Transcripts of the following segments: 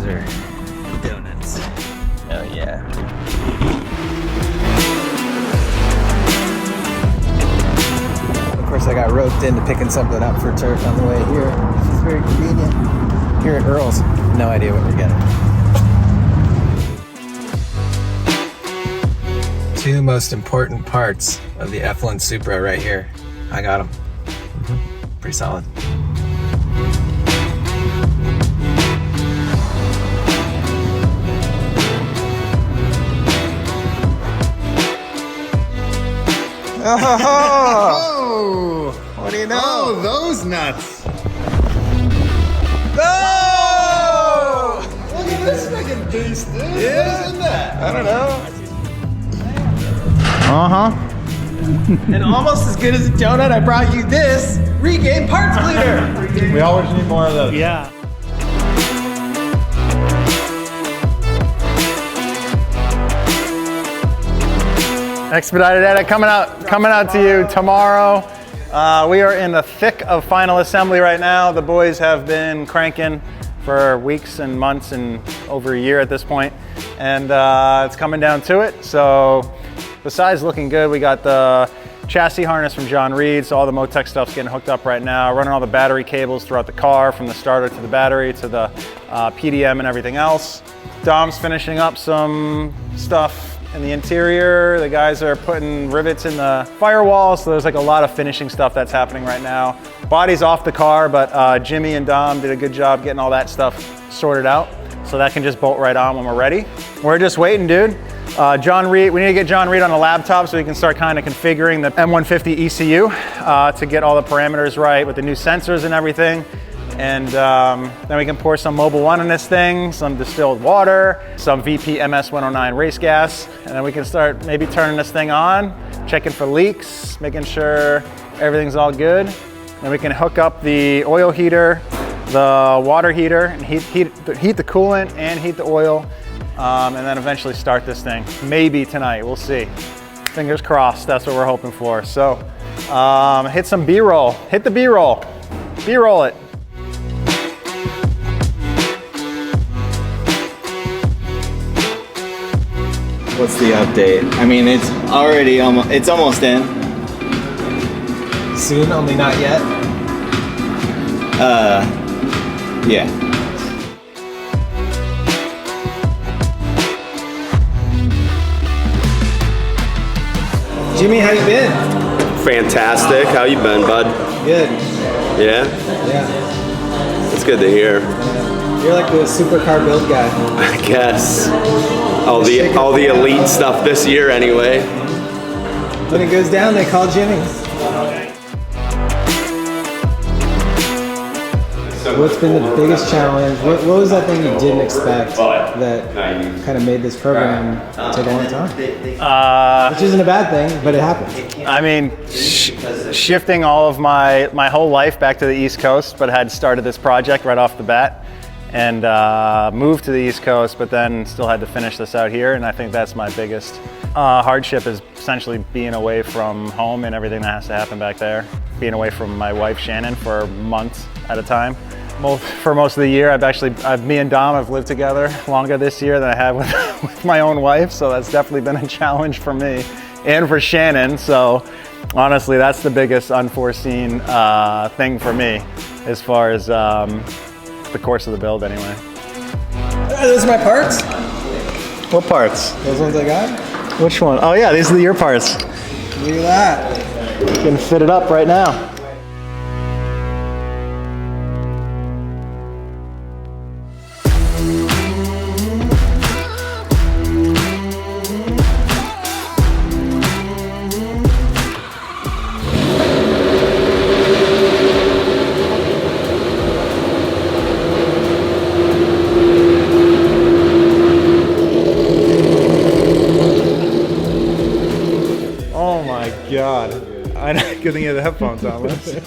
These are donuts. Oh yeah. Of course, I got roped into picking something up for Tuerck on the way here, which is very convenient. Here at Earl's, no idea what we're getting. Two most important parts of the F1 Supra right here. I got them. Pretty solid. Oh! What do you know? Oh, those nuts! Oh! Look at this freaking beast, dude! Yeah. What's in that? I don't know. Uh-huh. And almost as good as a donut, I brought you this Regain Parts Cleaner. We always need more of those. Yeah. Expedited Edit coming out to you tomorrow. We are in the thick of final assembly right now. The boys have been cranking for weeks and months and over a year at this point, and it's coming down to it. So besides looking good, we got the chassis harness from John Reed, so all the Motec stuff's getting hooked up right now, running all the battery cables throughout the car, from the starter to the battery to the PDM and everything else. Dom's finishing up some stuff in the interior. The guys are putting rivets in the firewall, so there's like a lot of finishing stuff that's happening right now. Body's off the car, but Jimmy and Dom did a good job getting all that stuff sorted out, so that can just bolt right on when we're ready. We're just waiting, dude. John Reed, we need to get John Reed on a laptop so we can start kind of configuring the M150 ECU to get all the parameters right with the new sensors and everything. And then we can pour some Mobil 1 in this thing, some distilled water, some VP MS-109 race gas, and then we can start maybe turning this thing on, checking for leaks, making sure everything's all good. Then we can hook up the oil heater, the water heater, and heat the coolant and heat the oil, and then eventually start this thing. Maybe tonight, we'll see. Fingers crossed, that's what we're hoping for. So hit some B-roll, hit the B-roll, B-roll it. What's the update? I mean, it's already it's almost in. Soon, only not yet. Yeah. Jimmy, how you been? Fantastic. How you been, bud? Good. Yeah? Yeah. It's good to hear. You're like the supercar build guy. I guess. All the elite stuff this year anyway. When it goes down, they call Jimmy. What's been the biggest challenge? What was that thing you didn't expect that kind of made this program take a long time? Which isn't a bad thing, but it happened. I mean, shifting all of my whole life back to the East Coast, but had started this project right off the bat, and moved to the East Coast, but then still had to finish this out here. And I think that's my biggest hardship, is essentially being away from home and everything that has to happen back there. Being away from my wife, Shannon, for months at a time. For most of the year, me and Dom have lived together longer this year than I have with my own wife. So that's definitely been a challenge for me and for Shannon. So honestly, that's the biggest unforeseen thing for me as far as the course of the build anyway. Are those my parts? What parts? Those ones I got? Which one? Oh yeah, these are your parts. Look at that. You can fit it up right now. God. Good thing you had the headphones on, Liz.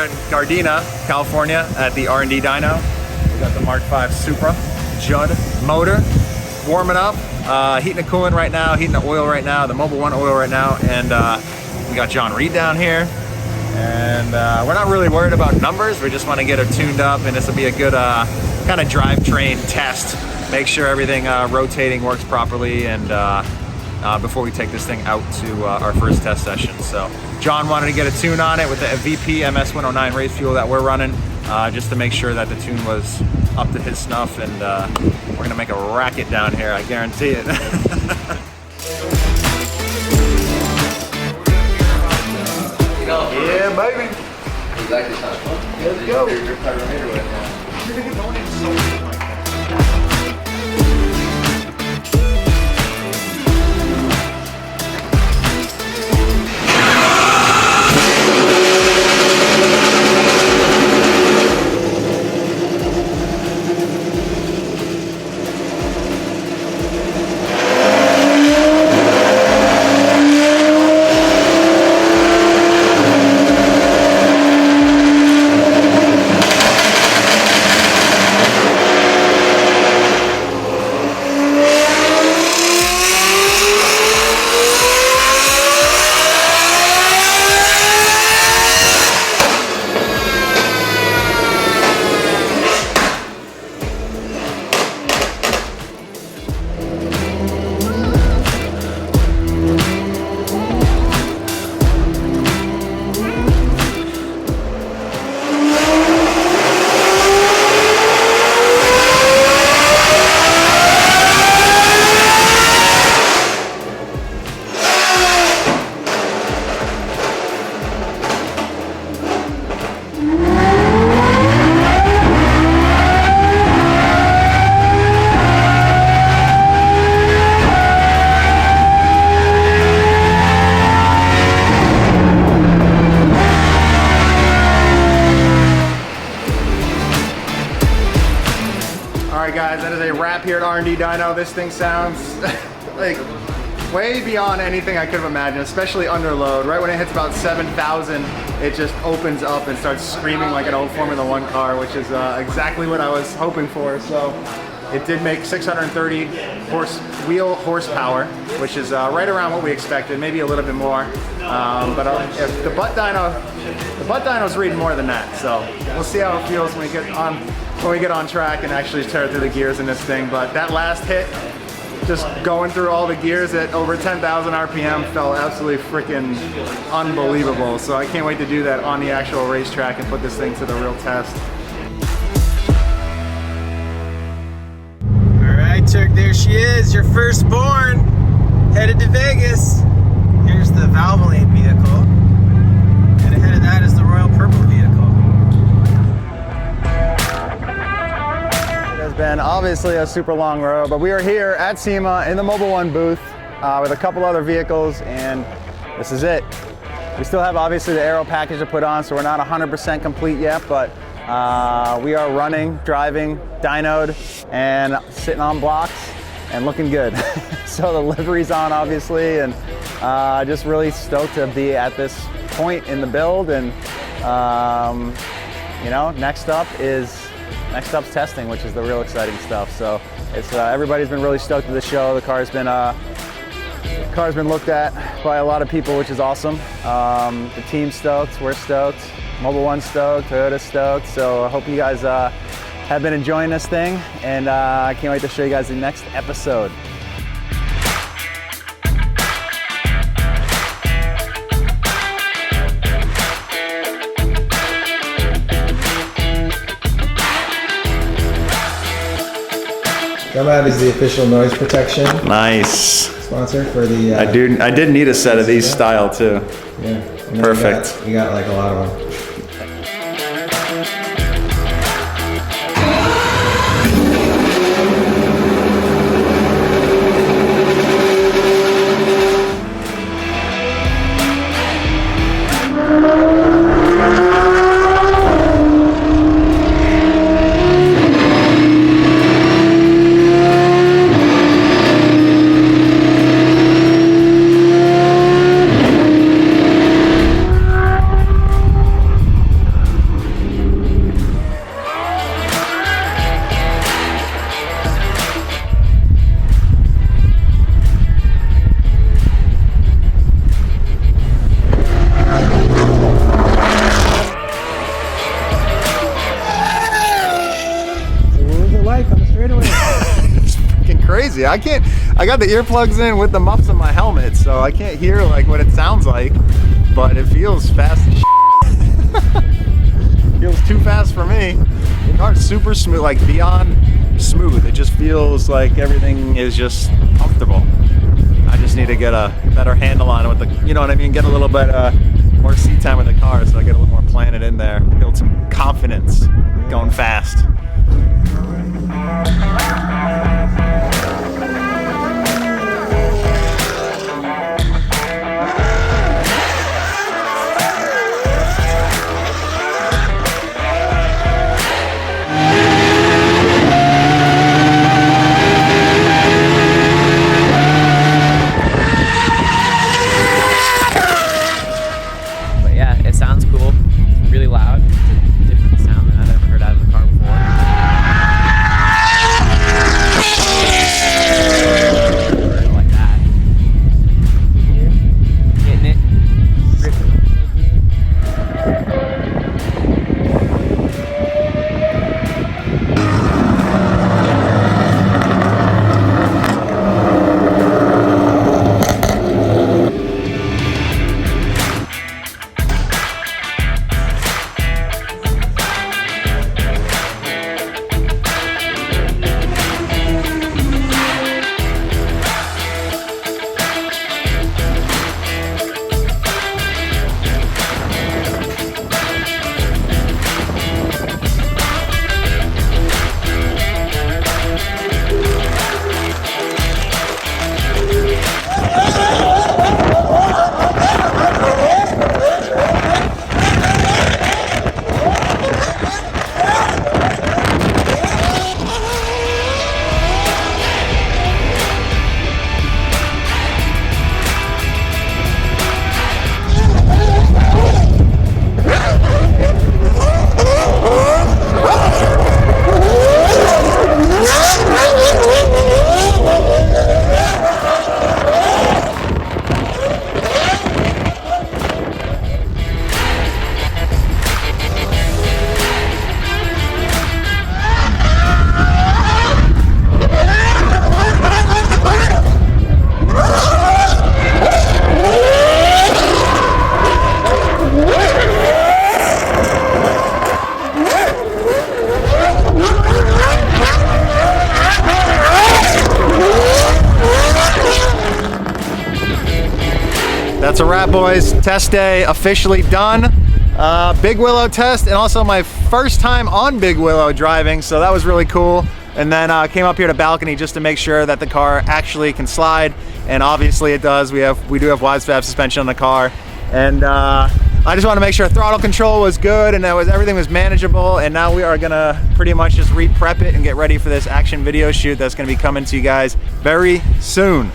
in Gardena, California at the R&D dyno. We got the Mark V Supra, Judd motor, warming up, heating the coolant right now, heating the oil right now, the Mobil 1 oil right now, and we got John Reed down here. And we're not really worried about numbers, we just want to get her tuned up, and this will be a good kind of drivetrain test. Make sure everything rotating works properly, and before we take this thing out to our first test session. So John wanted to get a tune on it with the VP MS109 race fuel that we're running, just to make sure that the tune was up to his snuff, and we're gonna make a racket down here, I guarantee it. Yeah, baby. Exactly. Let's go. Guys, that is a wrap here at R&D dyno. This thing sounds like way beyond anything I could have imagined, especially under load. Right when it hits about 7,000, it just opens up and starts screaming like an old Formula 1 car, which is exactly what I was hoping for. So it did make 630 wheel horsepower, which is right around what we expected, maybe a little bit more. But if the butt dyno's reading more than that. So we'll see how it feels when we get on track and actually tear through the gears in this thing. But that last hit, just going through all the gears at over 10,000 RPM felt absolutely freaking unbelievable. So I can't wait to do that on the actual racetrack and put this thing to the real test. All right, Tuerck, there she is, your firstborn, headed to Vegas. Here's the Valvoline vehicle, and ahead of that is the Royal Purple vehicle. It has been obviously a super long road, but we are here at SEMA in the Mobil 1 booth with a couple other vehicles, and this is it. We still have obviously the aero package to put on, so we're not 100% complete yet, but we are running, driving, dynoed, and sitting on blocks and looking good. So the livery's on obviously, and just really stoked to be at this point in the build. And you know, next up's testing, which is the real exciting stuff. So it's everybody's been really stoked with the show. The car's been looked at by a lot of people, which is awesome. The team's stoked, we're stoked, Mobil 1 stoked, Toyota's stoked. So I hope you guys have been enjoying this thing, and I can't wait to show you guys the next episode. Gumout is the official noise protection Nice. sponsor for the. I did need a set of these style too. Yeah. And Perfect. You got like a lot of them. crazy. I got the earplugs in with the muffs on my helmet, so I can't hear like what it sounds like, but it feels fast as feels too fast for me. The car's super smooth, like beyond smooth. It just feels like everything is just comfortable. I just need to get a better handle on it with the, you know what I mean? Get a little bit more seat time with the car so I get a little more planted in there. Build some confidence going fast. That's a wrap, boys. Test day officially done. Big Willow test, and also my first time on Big Willow driving, so that was really cool. And then came up here to balcony just to make sure that the car actually can slide, and obviously it does. We do have wide slab suspension on the car, and I just want to make sure throttle control was good and everything was manageable. And now we are gonna pretty much just re-prep it and get ready for this action video shoot that's gonna be coming to you guys very soon.